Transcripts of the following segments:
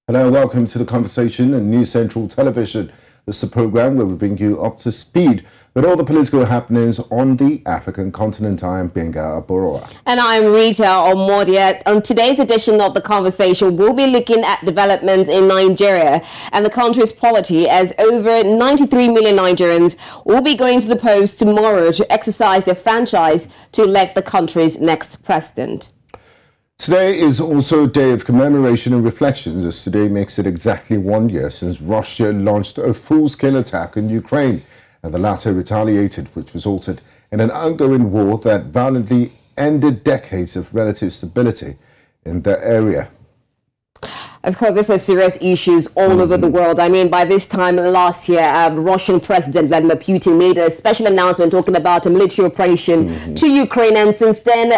Hello, welcome to the conversation on News Central Television. This is a program where we bring you up to speed with all the political happenings on the African continent. I am Gbenga Aborowa. And I'm Rita Omodia. On today's edition of the conversation, we'll be looking at developments in Nigeria and the country's polity, as over 93 million Nigerians will be going to the polls tomorrow to exercise their franchise to elect the country's next president. Today is also a day of commemoration and reflections, as today makes it exactly 1 year since Russia launched a full-scale attack on Ukraine, and the latter retaliated, which resulted in an ongoing war that violently ended decades of relative stability in the area. Of course, this is serious issues all over the world. I mean, by this time last year, Russian President Vladimir Putin made a special announcement talking about a military operation to Ukraine. And since then,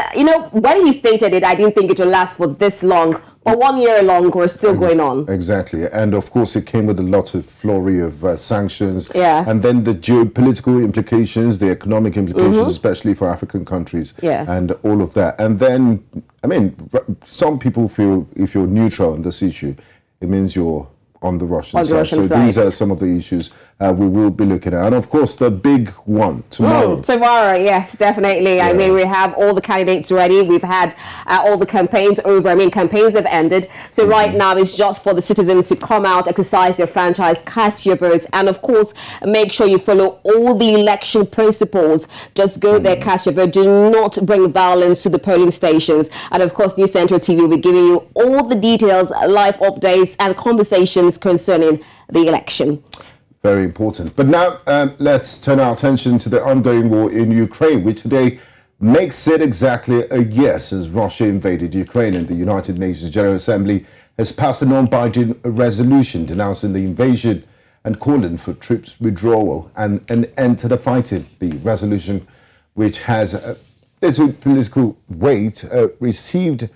when he stated it, I didn't think it would last for this long. But 1 year long, we're still going on. Exactly. And of course, it came with a lot of flurry of sanctions. Yeah. And then the geopolitical implications, the economic implications, especially for African countries. Yeah. And all of that. And then, I mean, some people feel if you're neutral on this issue, it means you're on the Russian side. So these are some of the issues we will be looking at. And of course, the big one tomorrow. Tomorrow, yes, definitely. Yeah. I mean, we have all the candidates ready. We've had all the campaigns over. I mean, campaigns have ended. So right now, it's just for the citizens to come out, exercise their franchise, cast your votes, and of course, make sure you follow all the election principles. Just go there, cast your vote. Do not bring violence to the polling stations. And of course, News Central TV will be giving you all the details, live updates, and conversations concerning the election. Very important. But now let's turn our attention to the ongoing war in Ukraine, which today makes it exactly a year since Russia invaded Ukraine, and the United Nations General Assembly has passed a non-binding resolution denouncing the invasion and calling for troops withdrawal and an end to the fighting. The resolution, which has little political weight, received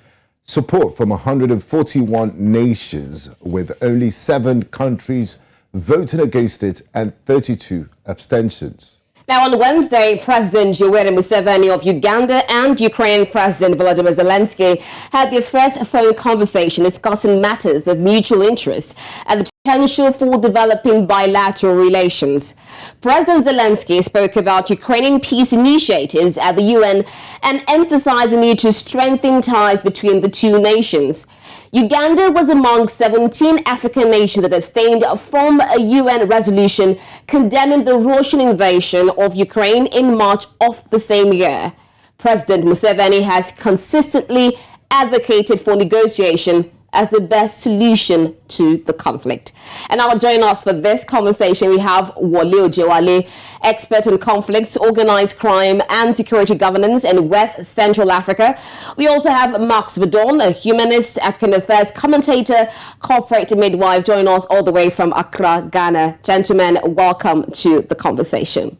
support from 141 nations, with only 7 countries voting against it and 32 abstentions. Now, on Wednesday, President Yoweri Museveni of Uganda and Ukrainian President Volodymyr Zelensky had their first phone conversation discussing matters of mutual interest and the potential for developing bilateral relations. President Zelensky spoke about Ukrainian peace initiatives at the UN and emphasized the need to strengthen ties between the two nations. Uganda was among 17 African nations that abstained from a UN resolution condemning the Russian invasion of Ukraine in March of the same year. President Museveni has consistently advocated for negotiation as the best solution to the conflict. And now joining us for this conversation, we have Ojewale, expert in conflicts, organized crime and security governance in West Central Africa. We also have Vardon, a humanist, African affairs commentator, corporate midwife, joining us all the way from Accra, Ghana. Gentlemen, welcome to the conversation.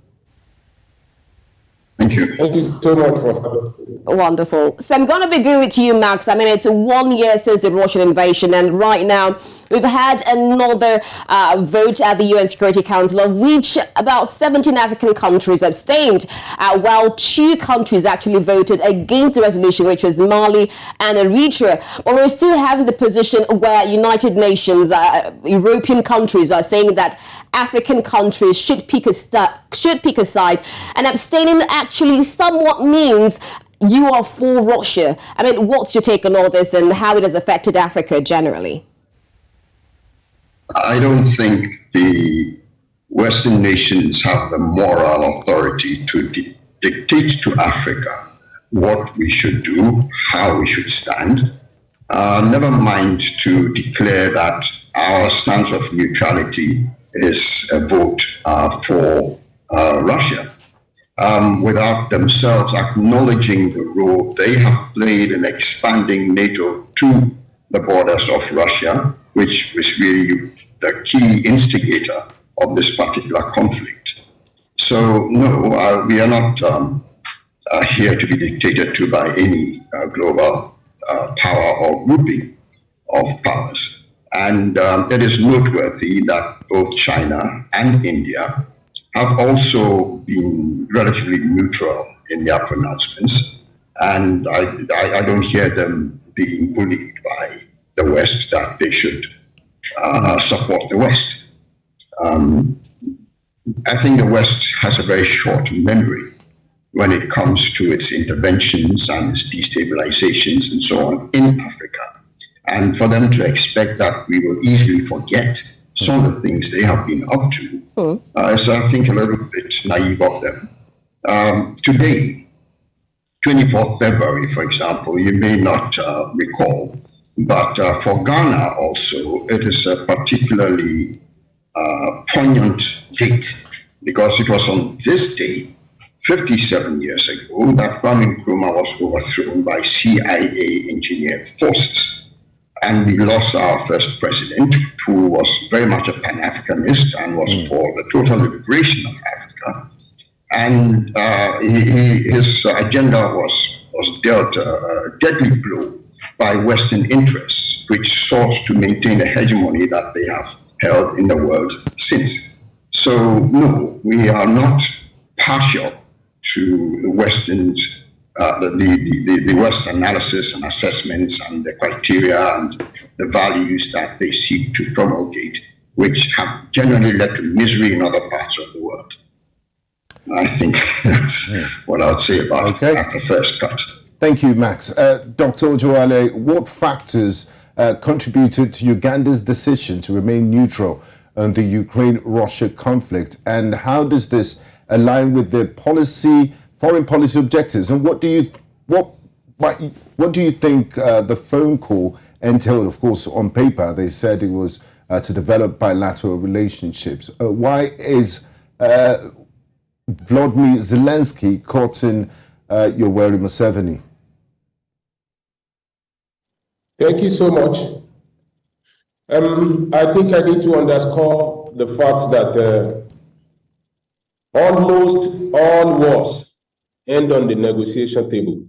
Thank you. Thank you so much for having me. Wonderful. So I'm going to begin with you, Max. I mean, it's 1 year since the Russian invasion, and right now we've had another vote at the UN Security Council, of which about 17 African countries abstained, while 2 countries actually voted against the resolution, which was Mali and Eritrea. But we're still having the position where United Nations, European countries are saying that African countries should pick a side, and abstaining actually somewhat means you are for Russia. I mean, what's your take on all this and how it has affected Africa generally? I don't think the Western nations have the moral authority to dictate to Africa what we should do, how we should stand. Never mind to declare that our stance of neutrality is a vote for Russia, without themselves acknowledging the role they have played in expanding NATO to the borders of Russia, which was really the key instigator of this particular conflict. So no, we are not here to be dictated to by any global power or grouping of powers. And it is noteworthy that both China and India have also been relatively neutral in their pronouncements. And I don't hear them being bullied by the West that they should support the West. I think the West has a very short memory when it comes to its interventions and its destabilizations and so on in Africa. And for them to expect that we will easily forget some of the things they have been up to is, I think, a little bit naive of them. Today, 24th February, for example, you may not recall, but for Ghana also, it is a particularly poignant date, because it was on this day, 57 years ago, that Kwame Nkrumah was overthrown by CIA engineered forces. And we lost our first president, who was very much a Pan-Africanist and was for the total liberation of Africa. And his agenda was dealt a deadly blow by Western interests, which sought to maintain the hegemony that they have held in the world since. So, no, we are not partial to the Western's, the West analysis and assessments and the criteria and the values that they seek to promulgate, which have generally led to misery in other parts of the world. I think that's what I would say about it at the first cut. Thank you, Max. Dr. Ojewale, what factors contributed to Uganda's decision to remain neutral on the Ukraine-Russia conflict, and how does this align with their foreign policy objectives? And what do you think the phone call entailed? Of course, on paper, they said it was to develop bilateral relationships. Why is Volodymyr Zelensky courting Yoweri Museveni? Thank you so much. I think I need to underscore the fact that almost all wars end on the negotiation table,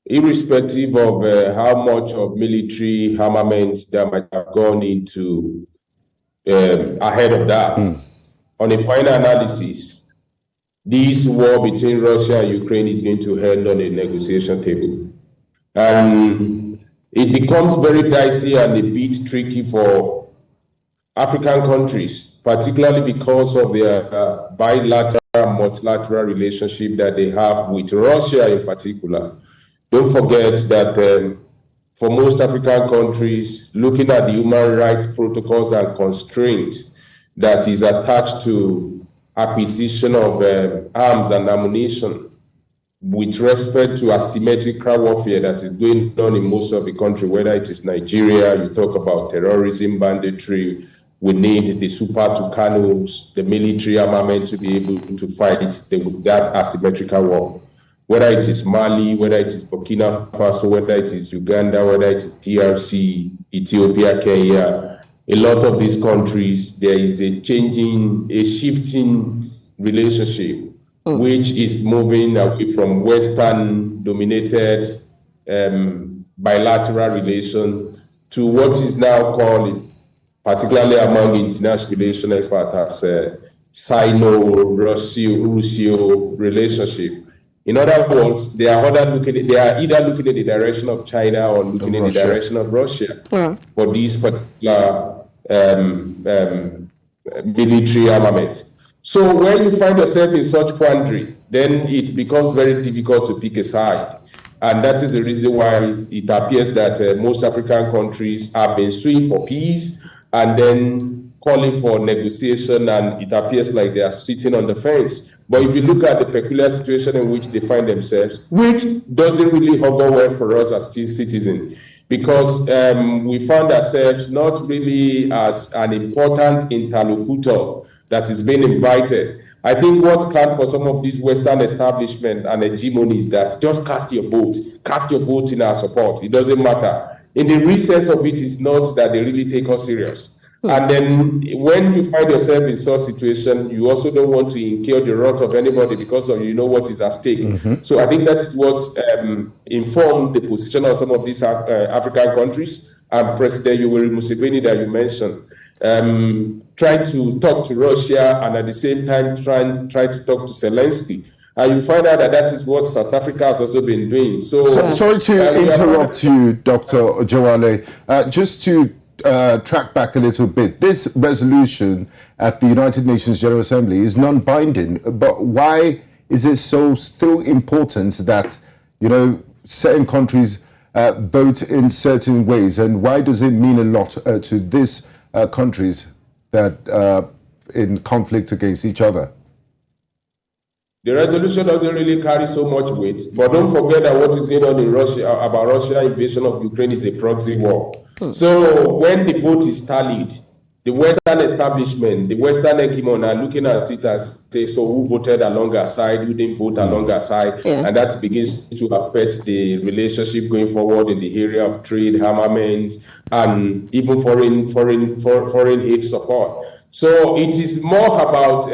irrespective of how much of military armament that might have gone into ahead of that. On a final analysis, this war between Russia and Ukraine is going to end on a negotiation table. And it becomes very dicey and a bit tricky for African countries, particularly because of their bilateral, multilateral relationship that they have with Russia in particular. Don't forget that for most African countries, looking at the human rights protocols and constraints that is attached to acquisition of arms and ammunition, with respect to asymmetrical warfare that is going on in most of the country, whether it is Nigeria, you talk about terrorism, banditry, we need the super Tucanos, the military armament to be able to fight that asymmetrical war. Whether it is Mali, whether it is Burkina Faso, whether it is Uganda, whether it is DRC, Ethiopia, Kenya, a lot of these countries, there is a shifting relationship, which is moving away from Western-dominated bilateral relation to what is now called, particularly among international relation experts, as Sino-Russo relationship. In other words, they are either looking in the direction of China or looking in the direction of Russia for these particular military armament. So when you find yourself in such quandary, then it becomes very difficult to pick a side. And that is the reason why it appears that most African countries have been suing for peace and then calling for negotiation, and it appears like they are sitting on the fence. But if you look at the peculiar situation in which they find themselves, which doesn't really augur well for us as citizens, because we found ourselves not really as an important interlocutor that is being invited. I think what counts for some of these Western establishment and hegemony is that just cast your vote in our support. It doesn't matter. In the real sense of it is not that they really take us serious. And then when you find yourself in such situation, you also don't want to incur the wrath of anybody because of what is at stake. So I think that is what informed the position of some of these African countries, and President Yoweri Museveni that you mentioned, trying to talk to Russia and at the same time try to talk to Zelensky. And you find out that is what South Africa has also been doing. So sorry to interrupt you, Dr. Ojewale. Just to track back a little bit. This resolution at the United Nations General Assembly is non-binding, but why is it so still important that, certain countries vote in certain ways, and why does it mean a lot to these countries that in conflict against each other? The resolution doesn't really carry so much weight, but don't forget that what is going on in Russia about Russia's invasion of Ukraine is a proxy war. So when the vote is tallied, the Western establishment, the Western hegemon are looking at it as, say, so who voted along our side, who didn't vote along our side, and that begins to affect the relationship going forward in the area of trade, armament, and even foreign aid support. So it is more about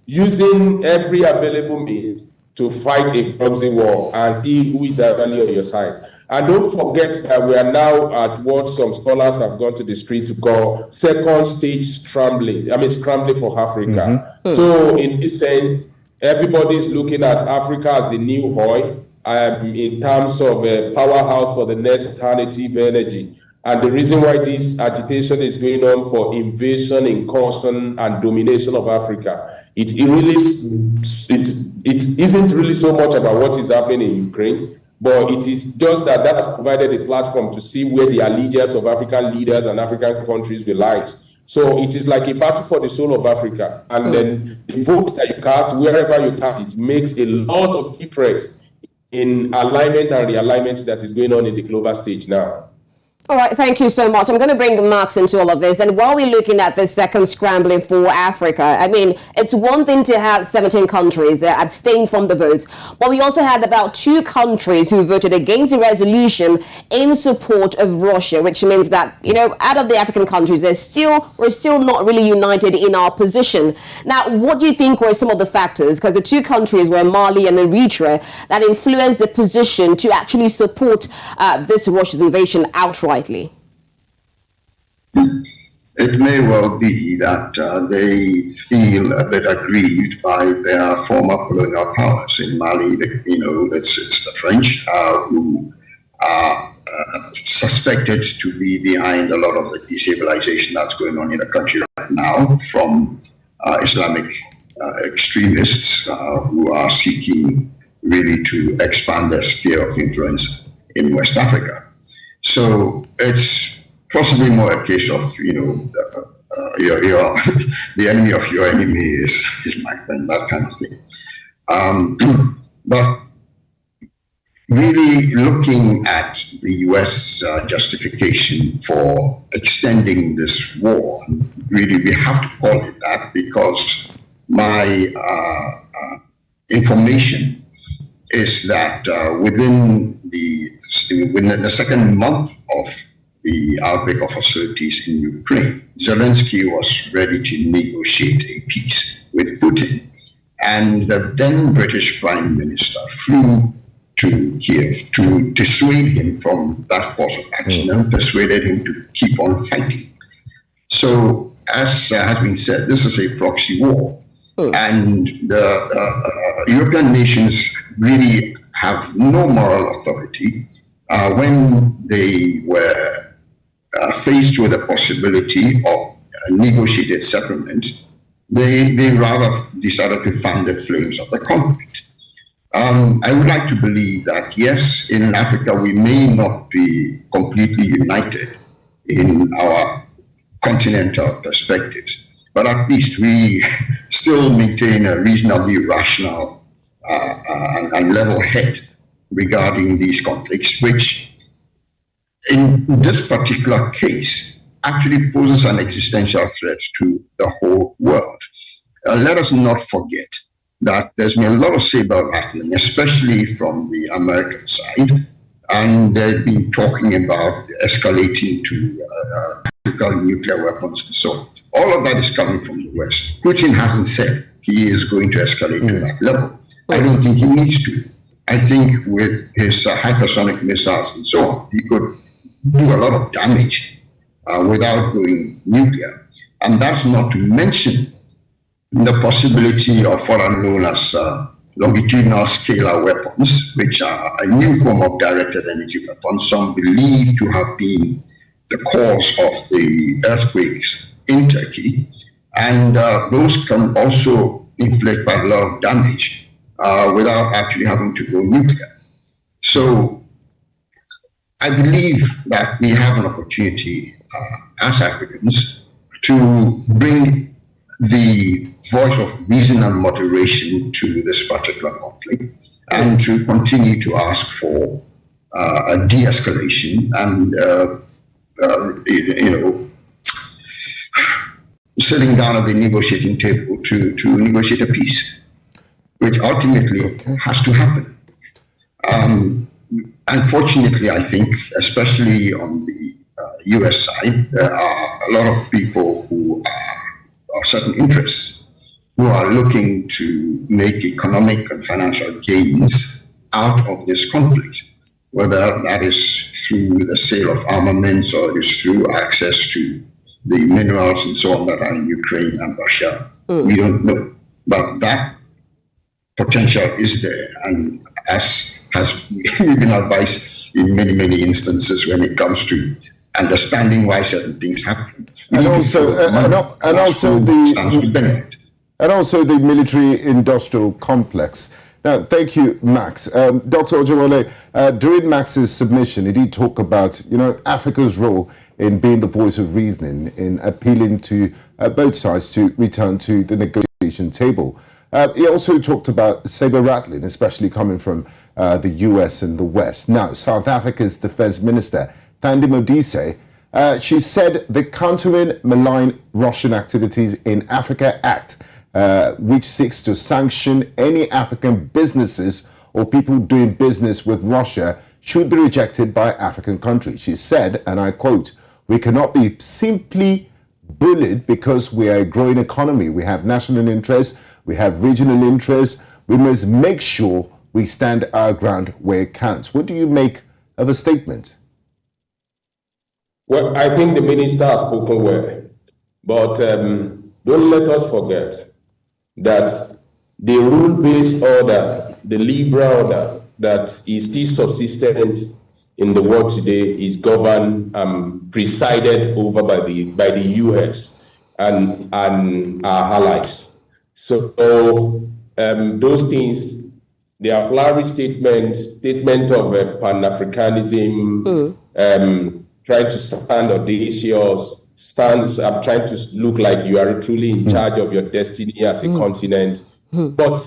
using every available means to fight a proxy war and see who is actually on your side. And don't forget that we are now at what some scholars have gone to the street to call second stage scrambling for Africa. So in this sense, everybody's looking at Africa as the new oil in terms of a powerhouse for the next alternative energy. And the reason why this agitation is going on for invasion, incursion, and domination of Africa, it isn't really so much about what is happening in Ukraine, but it is just that has provided a platform to see where the allegiance of African leaders and African countries lies. So it is like a battle for the soul of Africa. And then the vote that you cast, wherever you cast it, makes a lot of difference in alignment and realignment that is going on in the global stage now. All right, thank you so much. I'm going to bring Max into all of this. And while we're looking at the second scrambling for Africa, I mean, it's one thing to have 17 countries abstain from the votes, but we also had about 2 countries who voted against the resolution in support of Russia, which means that, out of the African countries, we're still not really united in our position. Now, what do you think were some of the factors? Because the 2 countries were Mali and Eritrea that influenced the position to actually support this Russia's invasion outright. It may well be that they feel a bit aggrieved by their former colonial powers. In Mali, it's the French who are suspected to be behind a lot of the destabilization that's going on in the country right now from Islamic extremists who are seeking really to expand their sphere of influence in West Africa. So it's possibly more a case of, the enemy of your enemy is my friend, that kind of thing. But really looking at the U.S. Justification for extending this war, really we have to call it that because my information is that within the second month of the outbreak of hostilities in Ukraine, Zelensky was ready to negotiate a peace with Putin. And the then British Prime Minister flew to Kiev to dissuade him from that course of action and persuaded him to keep on fighting. So, as has been said, this is a proxy war. And the European nations really have no moral authority. When they were faced with the possibility of a negotiated settlement, they rather decided to fan the flames of the conflict. I would like to believe that, yes, in Africa, we may not be completely united in our continental perspectives, but at least we still maintain a reasonably rational and level head regarding these conflicts, which in this particular case actually poses an existential threat to the whole world. Let us not forget that there's been a lot of saber rattling, especially from the American side, and they've been talking about escalating to tactical nuclear weapons and so on. All of that is coming from the West. Putin hasn't said he is going to escalate to that level. I don't think he needs to. I think with his hypersonic missiles and so on, he could do a lot of damage without going nuclear. And that's not to mention the possibility of what are known as longitudinal scalar weapons, which are a new form of directed energy weapons, some believed to have been the cause of the earthquakes in Turkey, and those can also inflict quite a lot of damage without actually having to go nuclear. So I believe that we have an opportunity as Africans to bring the voice of reason and moderation to this particular conflict, and to continue to ask for a de-escalation and sitting down at the negotiating table to negotiate a peace, which ultimately has to happen. Unfortunately, I think, especially on the US side, there are a lot of people who are of certain interests who are looking to make economic and financial gains out of this conflict, whether that is through the sale of armaments or it is through access to the minerals and so on that are in Ukraine and Russia. We don't know. But that potential is there, and as has been advised in many, many instances when it comes to understanding why certain things happen. And also the military-industrial complex. Now, thank you, Max. Dr. Ojewale, during Max's submission, he did talk about, Africa's role in being the voice of reasoning, in appealing to both sides to return to the negotiation table. He also talked about saber-rattling, especially coming from the US and the West. Now, South Africa's Defense Minister, Thandi Modise, she said the Countering Malign Russian Activities in Africa Act, which seeks to sanction any African businesses or people doing business with Russia, should be rejected by African countries. She said, and I quote, "We cannot be simply bullied because we are a growing economy. We have national interests, we have regional interests. We must make sure we stand our ground where it counts." What do you make of a statement? Well, I think the minister has spoken well, but don't let us forget that the rule-based order, the liberal order that is still subsistent in the world today, is governed, presided over by the US and our allies. So those things, they are flowery statement of Pan-Africanism, trying to stand audacious, trying to look like you are truly in charge of your destiny as a continent. But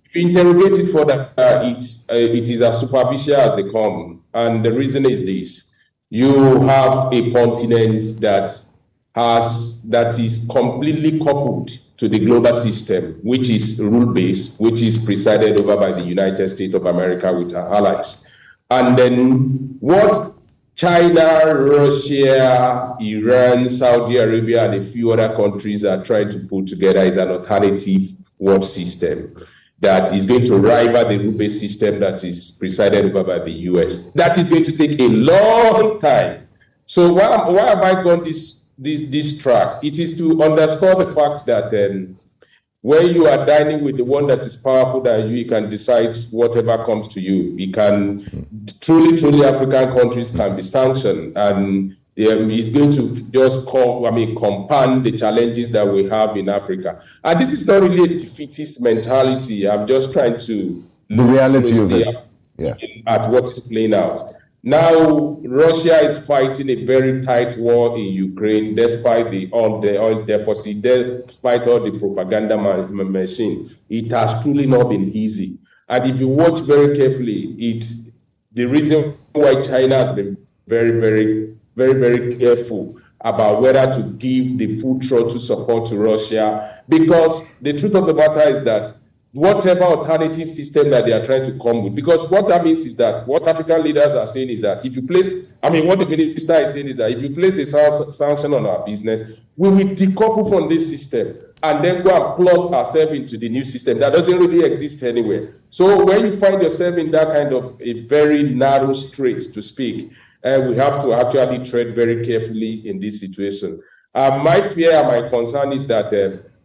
if you interrogate it further, it is as superficial as they come. And the reason is this: you have a continent that is completely coupled to the global system, which is rule-based, which is presided over by the United States of America with our allies. And then what China, Russia, Iran, Saudi Arabia, and a few other countries are trying to put together is an alternative world system that is going to rival the rule-based system that is presided over by the US. That is going to take a long time. So why have I gone this track? It is to underscore the fact that when you are dining with the one that is powerful than you can decide whatever comes to you. It can truly African countries can be sanctioned, and it's going to just compound the challenges that we have in Africa. And this is not really a defeatist mentality. I'm just trying to the reality of it at what is playing out. Now, Russia is fighting a very tight war in Ukraine, despite the oil deposit, despite all the propaganda machine. It has truly not been easy. And if you watch very carefully, the reason why China has been very careful about whether to give the full throttle support to Russia, because the truth of the matter is that whatever alternative system that they are trying to come with, because what that means is that what African leaders are saying is that if you place, what the minister is saying is that if you place a sanction on our business, we will decouple from this system and then go and plug ourselves into the new system that doesn't really exist anywhere. So when you find yourself in that kind of a very narrow strait, to speak, we have to actually tread very carefully in this situation. My fear and my concern is that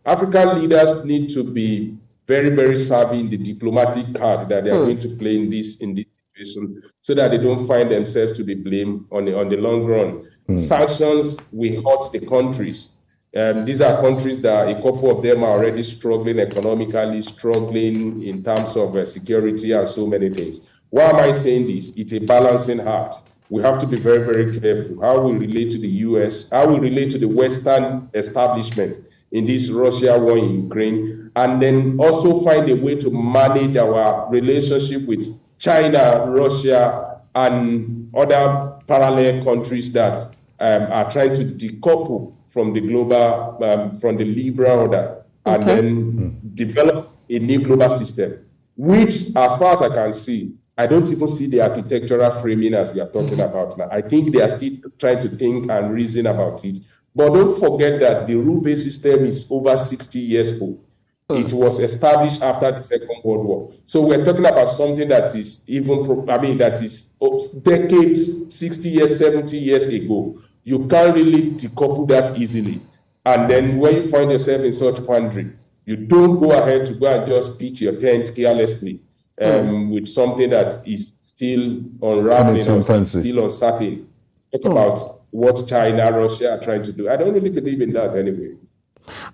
African leaders need to be very savvy in the diplomatic card that they are going to play in this situation. so that they don't find themselves to be blamed on the long run. Sanctions will hurt the countries. These are countries that a couple of them are already struggling economically, struggling in terms of security and so many things. Why am I saying this? It's a balancing act. We have to be very, very careful how we relate to the US, how we relate to the Western establishment in this Russia war in Ukraine, and then also find a way to manage our relationship with China, Russia, and other parallel countries that are trying to decouple from the global, from the liberal order, and then develop a new global system, which, as far as I can see, I don't even see the architectural framing as we are talking about now. I think they are still trying to think and reason about it. But don't forget that the rule-based system is over 60 years old. It was established after the Second World War. So we're talking about something that is that is decades, 60 years, 70 years ago. You can't really decouple that easily. And then when you find yourself in such quandary, you don't go ahead to go and just pitch your tent carelessly. With something that is still unraveling or still uncertain. Talk about what China, Russia are trying to do. I don't really believe in that anyway.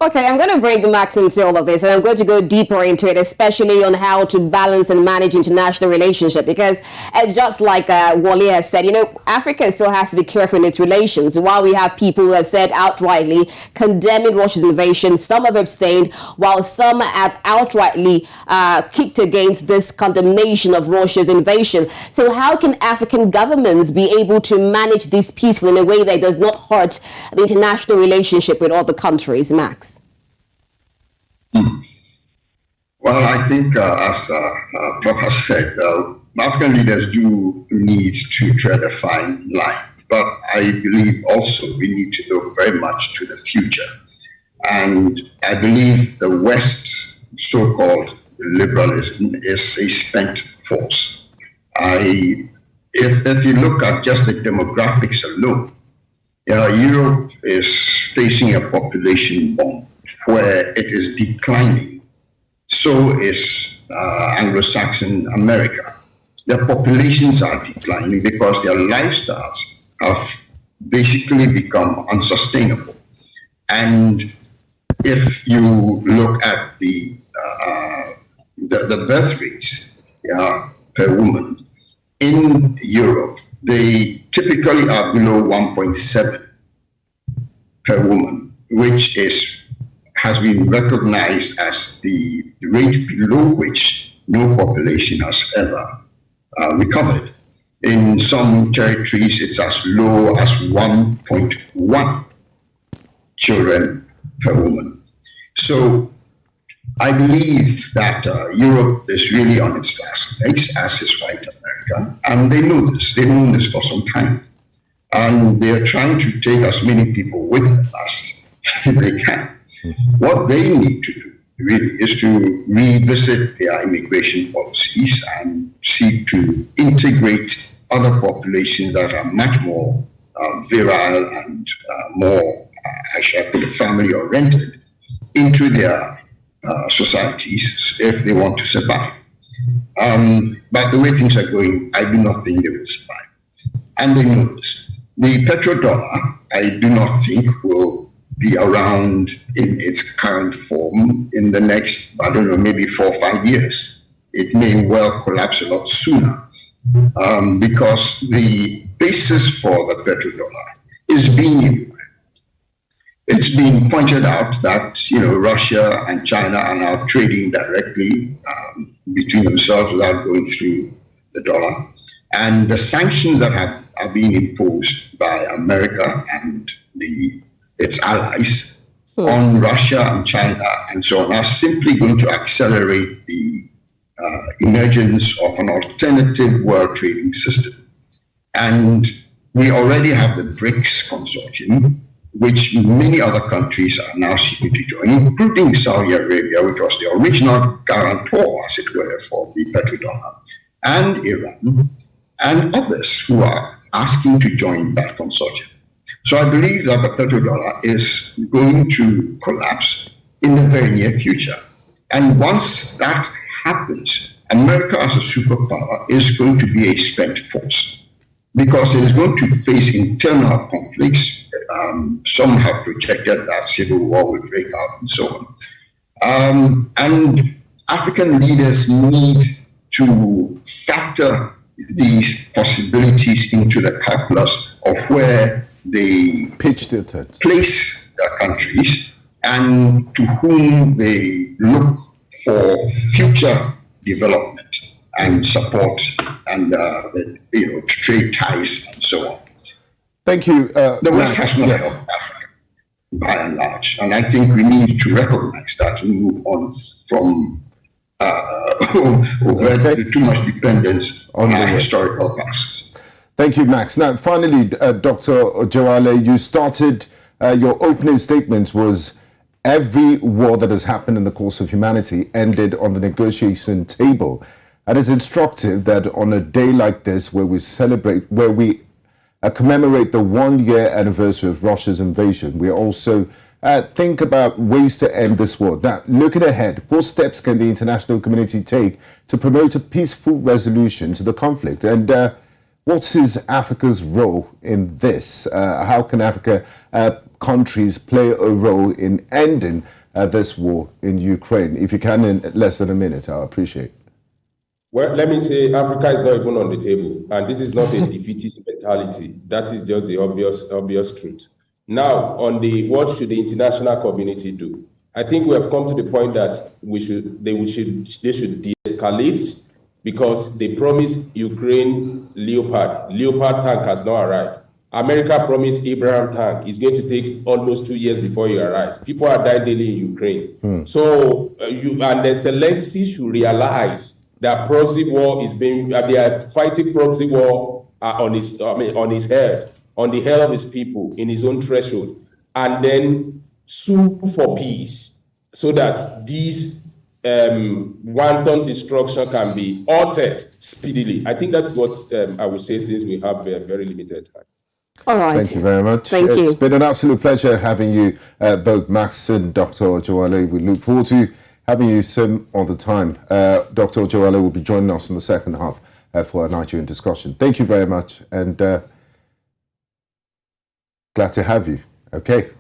Okay, I'm going to bring Max into all of this, and I'm going to go deeper into it, especially on how to balance and manage international relationship, because just like Wole has said, Africa still has to be careful in its relations. While we have people who have said outrightly condemning Russia's invasion, some have abstained, while some have outrightly kicked against this condemnation of Russia's invasion. So how can African governments be able to manage this peacefully in a way that does not hurt the international relationship with other countries? Max? Well, I think, as Prof has said, African leaders do need to tread a fine line. But I believe also we need to look very much to the future. And I believe the West, so-called liberalism, is a spent force. If you look at just the demographics alone, Europe is facing a population bomb where it is declining. So is Anglo-Saxon America. Their populations are declining because their lifestyles have basically become unsustainable. And if you look at the birth rates per woman in Europe, they typically are below 1.7 per woman, which has been recognized as the rate below which no population has ever recovered. In some territories, it's as low as 1.1 children per woman. So I believe that Europe is really on its last legs, as is white America, and they know this. They've known this for some time. And they're trying to take as many people with them as they can. What they need to do, really, is to revisit their immigration policies and seek to integrate other populations that are much more virile and more, I should put it, family-oriented into their societies if they want to survive. But the way things are going, I do not think they will survive. And they know this. The petrodollar, I do not think, will be around in its current form in the next, I don't know, maybe 4 or 5 years. It may well collapse a lot sooner because the basis for the petrodollar is being eroded. It's been pointed out that Russia and China are now trading directly between themselves without going through the dollar. And the sanctions that are being imposed by America and its allies on Russia and China and so on are simply going to accelerate the emergence of an alternative world trading system. And we already have the BRICS consortium, which many other countries are now seeking to join, including Saudi Arabia, which was the original guarantor, as it were, for the petrodollar, and Iran, and others who are asking to join that consortium. So I believe that the petrodollar is going to collapse in the very near future. And once that happens, America as a superpower is going to be a spent force because it is going to face internal conflicts. Some have projected that civil war will break out and so on. And African leaders need to factor these possibilities into the calculus of where they pitch their tent, place their countries, and to whom they look for future development and support and trade ties and so on. Thank you. The West has not helped Africa by and large, and I think we need to recognize that and move on from too much dependence on our historical past. Thank you, Max. Now, finally, Dr. Ojewale, you started, your opening statement was every war that has happened in the course of humanity ended on the negotiation table. And it's instructive that on a day like this, where we celebrate, where we commemorate the 1-year anniversary of Russia's invasion, we also think about ways to end this war. Now, looking ahead, what steps can the international community take to promote a peaceful resolution to the conflict? And what is Africa's role in this? How can Africa countries play a role in ending this war in Ukraine? If you can, in less than a minute, I'll appreciate it. Well, let me say Africa is not even on the table, and this is not a defeatist mentality. That is just the obvious truth. Now, on the what should the international community do? I think we have come to the point that they should de-escalate, because they promised Ukraine Leopard. Leopard tank has not arrived. America promised Abraham tank. It's going to take almost 2 years before it arrives. People are dying daily in Ukraine. So, and the Zelensky should realize that proxy war is being, they are fighting proxy war on his head, on the head of his people, in his own threshold, and then sue for peace so that these wanton destruction can be altered speedily. I think that's what I would say, since we have very limited time. All right. Thank you very much. Thank you. It's been an absolute pleasure having you, both Max and Dr. Ojewale. We look forward to having you some other time. Dr. Ojewale will be joining us in the second half for our Nigerian discussion. Thank you very much, and glad to have you. Okay.